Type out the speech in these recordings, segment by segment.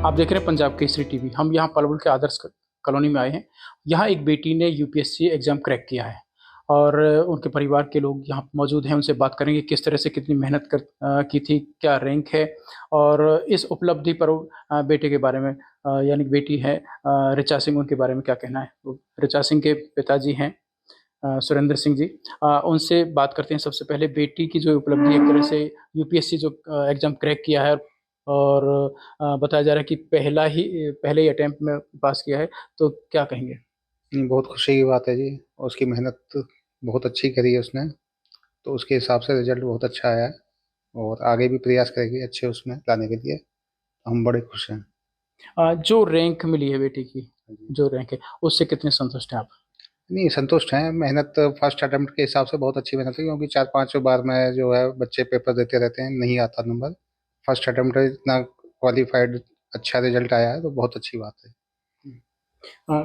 आप देख रहे हैं पंजाब केसरी टीवी। हम यहाँ पलवल के आदर्श कॉलोनी में आए हैं। यहाँ एक बेटी ने यूपीएससी एग्जाम क्रैक किया है और उनके परिवार के लोग यहाँ मौजूद हैं। उनसे बात करेंगे किस तरह से कितनी मेहनत की थी, क्या रैंक है और इस उपलब्धि पर बेटे के बारे में यानी बेटी है ऋचा सिंह, उनके बारे में क्या कहना है। तो ऋचा सिंह के पिताजी हैं सुरेंद्र सिंह जी। उनसे बात करते हैं। सबसे पहले बेटी की जो उपलब्धि, एक तरह से यूपीएससी जो एग्जाम क्रैक किया है और बताया जा रहा है कि पहले ही अटेम्प्ट में पास किया है, तो क्या कहेंगे। बहुत खुशी की बात है जी। उसकी मेहनत बहुत अच्छी करी है उसने, तो उसके हिसाब से रिजल्ट बहुत अच्छा आया है और आगे भी प्रयास करेगी अच्छे उसमें लाने के लिए। हम बड़े खुश हैं। जो रैंक मिली है बेटी की, हाँ जी। जो रैंक है उससे कितने संतुष्ट हैं आप। नहीं, संतुष्ट हैं। मेहनत फर्स्ट अटेम्प्ट के हिसाब से बहुत अच्छी मेहनत है, क्योंकि 4-5 बार में जो है बच्चे पेपर देते रहते हैं, नहीं आता नंबर। फर्स्ट अटेम्प्ट इतना क्वालिफाइड, अच्छा रिजल्ट आया है तो बहुत अच्छी बात है।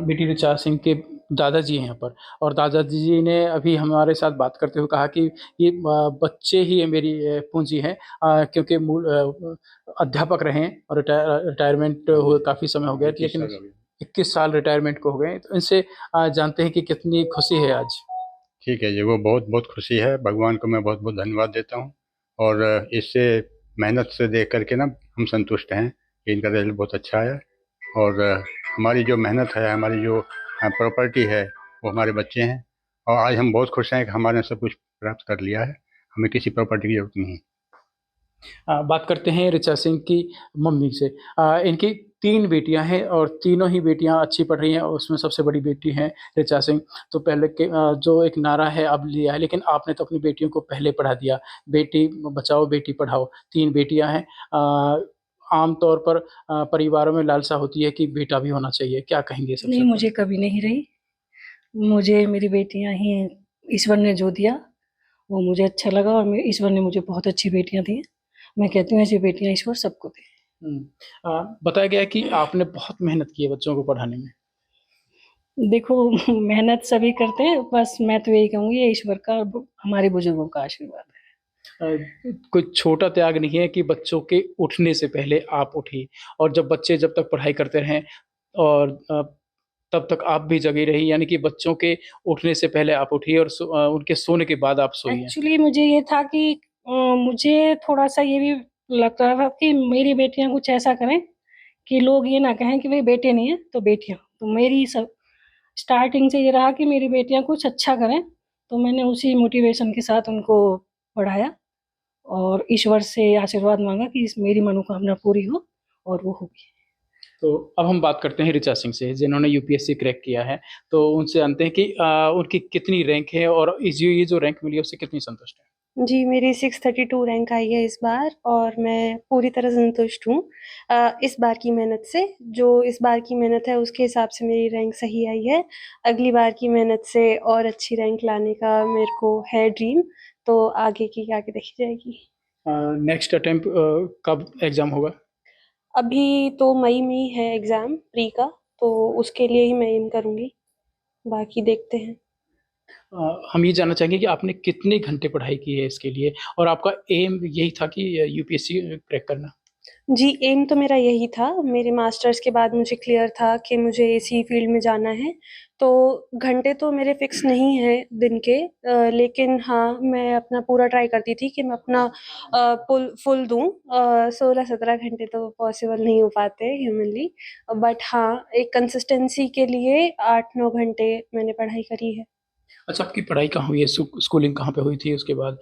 बेटी ऋचा सिंह के दादाजी हैं यहाँ पर, और दादाजी ने अभी हमारे साथ बात करते हुए कहा कि ये बच्चे ही मेरी पूंजी है, क्योंकि मूल अध्यापक रहे हैं और रिटायरमेंट हुए काफ़ी समय हो गया, लेकिन 21 साल रिटायरमेंट को हो गए। तो इनसे जानते हैं कि कितनी खुशी है आज। ठीक है जी, वो बहुत बहुत खुशी है। भगवान को मैं बहुत बहुत धन्यवाद देता हूँ। और इससे मेहनत से देख करके ना हम संतुष्ट हैं कि इनका रिजल्ट बहुत अच्छा है। और हमारी जो मेहनत है, हमारी जो प्रॉपर्टी है, वो हमारे बच्चे हैं। और आज हम बहुत खुश हैं कि हमारे सब कुछ प्राप्त कर लिया है, हमें किसी प्रॉपर्टी की जरूरत नहीं है। बात करते हैं ऋचा सिंह की मम्मी से। इनकी 3 बेटियां हैं और तीनों ही बेटियां अच्छी पढ़ रही हैं, और उसमें सबसे बड़ी बेटी है ऋचा सिंह। तो पहले के जो एक नारा है अब लिया है, लेकिन आपने तो अपनी बेटियों को पहले पढ़ा दिया। बेटी बचाओ बेटी पढ़ाओ। 3 बेटियां हैं। आम तौर पर परिवारों में लालसा होती है कि बेटा भी होना चाहिए, क्या कहेंगे सबसे नहीं, पहले। मुझे कभी नहीं रही। मुझे मेरी बेटियां ही ईश्वर ने जो दिया वो मुझे अच्छा लगा, और ईश्वर ने मुझे बहुत अच्छी बेटियां दी। मैं कहती हूँ ऐसी बेटियां ईश्वर सबको दे। बताया गया है कि आपने बहुत मेहनत की है बच्चों को पढ़ाने में। देखो, मेहनत सभी करते हैं, बस मैं तो यही कहूँगी ये ईश्वर का और हमारे बुजुर्गों का आशीर्वाद है। कोई छोटा त्याग नहीं है कि बच्चों के उठने से पहले आप उठी, और जब तक पढ़ाई करते रहें और तब तक आप भी जगी रही, यानी कि बच्चों के उठने से पहले आप उठी और उनके सोने के बाद आप सोई हैं। एक्चुअली मुझे ये था कि मुझे थोड़ा-सा ये भी लग रहा था कि मेरी बेटियां कुछ ऐसा करें कि लोग ये ना कहें कि भाई बेटे नहीं है तो बेटियां। तो मेरी सब स्टार्टिंग से ये रहा कि मेरी बेटियां कुछ अच्छा करें, तो मैंने उसी मोटिवेशन के साथ उनको पढ़ाया और ईश्वर से आशीर्वाद मांगा कि मेरी मनोकामना पूरी हो, और वो होगी। तो अब हम बात करते हैं ऋचा सिंह से, जिन्होंने यूपीएससी क्रैक किया है। तो उनसे जानते हैं कि उनकी कितनी रैंक है और ये जो रैंक मिली है उससे कितनी संतुष्ट है। जी, मेरी 632 रैंक आई है इस बार, और मैं पूरी तरह संतुष्ट हूँ इस बार की मेहनत से। जो इस बार की मेहनत है उसके हिसाब से मेरी रैंक सही आई है। अगली बार की मेहनत से और अच्छी रैंक लाने का मेरे को है ड्रीम, तो आगे की आगे देखी जाएगी। नेक्स्ट अटेम्प्ट कब एग्जाम होगा। अभी तो मई में ही है एग्ज़ाम प्री का, तो उसके लिए ही मैं एम करूँगी, बाकी देखते हैं। हम ये जानना चाहेंगे कि आपने कितने घंटे पढ़ाई की है इसके लिए, और आपका एम यही था कि यूपीएससी क्रैक करना। जी, एम तो मेरा यही था। मेरे मास्टर्स के बाद मुझे क्लियर था कि मुझे इसी फ़ील्ड में जाना है, तो घंटे तो मेरे फ़िक्स नहीं हैं दिन के, लेकिन हाँ, मैं अपना पूरा ट्राई करती थी कि मैं अपना फुल दूँ। 16-17 घंटे तो पॉसिबल नहीं हो पाते ह्यूमनली, बट हाँ, एक कंसिस्टेंसी के लिए 8-9 घंटे मैंने पढ़ाई करी है। अच्छा, आपकी पढ़ाई कहाँ हुई है, स्कूलिंग कहाँ पे हुई थी, उसके बाद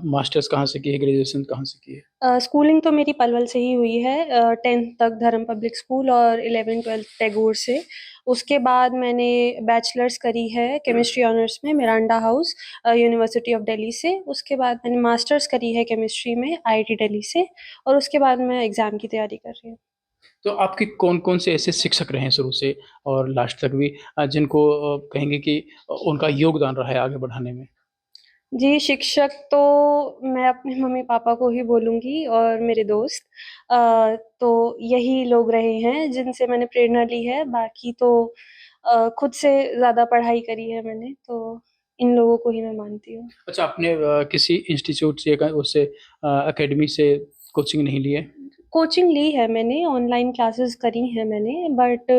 मास्टर्स कहाँ से की है, ग्रेजुएशन कहाँ से की है। स्कूलिंग तो मेरी पलवल से ही हुई है, 10th तक धर्म पब्लिक स्कूल और 11th-12th टैगोर से। उसके बाद मैंने बैचलर्स करी है केमिस्ट्री ऑनर्स में Miranda house, university of Delhi से। उसके बाद मैंने मास्टर्स करी है केमिस्ट्री में आईआईटी दिल्ली से, और उसके बाद मैं एग्ज़ाम की तैयारी कर रही हूँ। तो आपके कौन-कौन से ऐसे शिक्षक रहे हैं शुरू से और लास्ट तक भी, जिनको कहेंगे कि उनका योगदान रहा है आगे बढ़ाने में? जी, शिक्षक तो मैं अपने मम्मी-पापा को ही बोलूँगी और मेरे दोस्त। तो यही लोग रहे हैं जिनसे मैंने प्रेरणा ली है, बाकी तो खुद से ज़्यादा पढ़ाई करी है मैंने, तो इन लोगों को ही मैं मानती हूँ। अच्छा, आपने किसी इंस्टीट्यूट से उससे अकेडमी से कोचिंग नहीं ली है? कोचिंग ली है मैंने, ऑनलाइन क्लासेस करी हैं मैंने, बट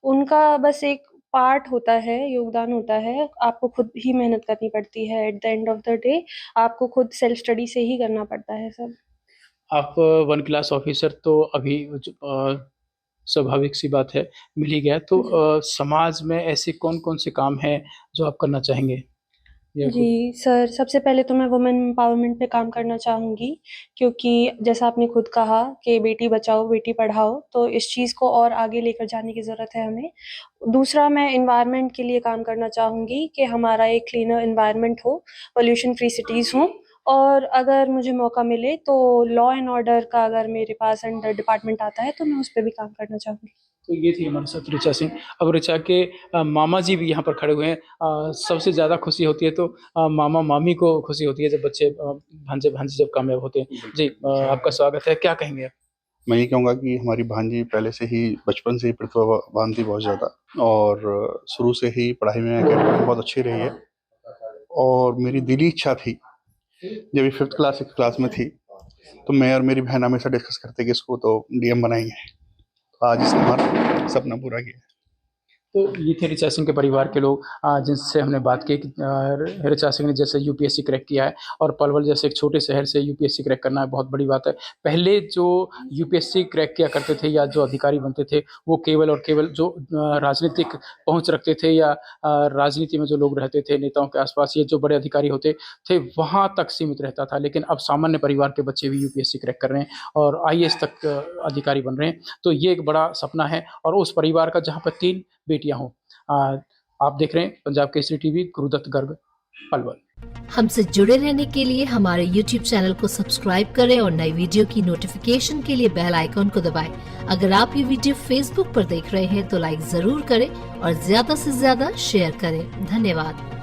उनका बस एक पार्ट होता है, योगदान होता है। आपको खुद ही मेहनत करनी पड़ती है। At the end of the day आपको खुद सेल्फ स्टडी से ही करना पड़ता है सब। आप 1 क्लास ऑफिसर तो अभी स्वाभाविक सी बात है, मिल ही गया। तो समाज में ऐसे कौन-कौन से काम हैं जो आप करना चाहेंगे? या कुछ जी सर, सबसे पहले तो मैं वुमेन एम्पावरमेंट पे काम करना चाहूँगी, क्योंकि जैसा आपने खुद कहा कि बेटी बचाओ बेटी पढ़ाओ, तो इस चीज़ को और आगे लेकर जाने की ज़रूरत है हमें। दूसरा, मैं एनवायरनमेंट के लिए काम करना चाहूँगी कि हमारा एक क्लीनर एनवायरनमेंट हो, पॉल्यूशन फ्री सिटीज़ हों, और अगर मुझे मौका मिले तो लॉ एंड ऑर्डर का अगर मेरे पास अंडर डिपार्टमेंट आता है तो मैं उस पे भी काम करना चाहूँगी। तो ये थी हमारे साथ ऋचा सिंह। अब ऋचा के मामा जी भी यहाँ पर खड़े हुए हैं। सबसे ज़्यादा खुशी होती है तो मामा मामी को खुशी होती है जब बच्चे भांजे भांजी जब कामयाब होते हैं। जी, आपका स्वागत है, क्या कहेंगे आप? मैं ये कहूँगा कि हमारी भांजी पहले से ही बचपन से ही प्रतिभावान थी बहुत ज़्यादा, और शुरू से ही पढ़ाई में एकेडमी में बहुत अच्छी रही है। और मेरी दिली इच्छा थी, जब ये 5th क्लास 6th क्लास में थी, तो मैं और मेरी बहन हमेशा डिस्कस करते कि इसको तो डीएम बनाएंगे। तो आज इसने हमारा सपना पूरा किया। तो ये थे ऋचा सिंह के परिवार के लोग, जिनसे हमने बात की कि ऋचा सिंह ने जैसे यूपीएससी क्रैक किया है, और पलवल जैसे एक छोटे शहर से यूपीएससी क्रैक करना है बहुत बड़ी बात है। पहले जो यूपीएससी क्रैक किया करते थे या जो अधिकारी बनते थे, वो केवल और केवल जो राजनीतिक पहुंच रखते थे या राजनीति में जो लोग रहते थे, नेताओं के आसपास, ये जो बड़े अधिकारी होते थे, वहाँ तक सीमित रहता था। लेकिन अब सामान्य परिवार के बच्चे भी यूपीएससी क्रैक कर रहे हैं और आईएएस तक अधिकारी बन रहे हैं। तो ये एक बड़ा सपना है, और उस परिवार का जहाँ पर 3 बेटियां हों। आप देख रहे हैं पंजाब केसरी टीवी, गुरुदत्त गर्ग, पलवल। हमसे जुड़े रहने के लिए हमारे YouTube चैनल को सब्सक्राइब करें और नई वीडियो की नोटिफिकेशन के लिए बेल आइकॉन को दबाएं। अगर आप ये वीडियो Facebook पर देख रहे हैं तो लाइक जरूर करें और ज्यादा से ज्यादा शेयर करें। धन्यवाद।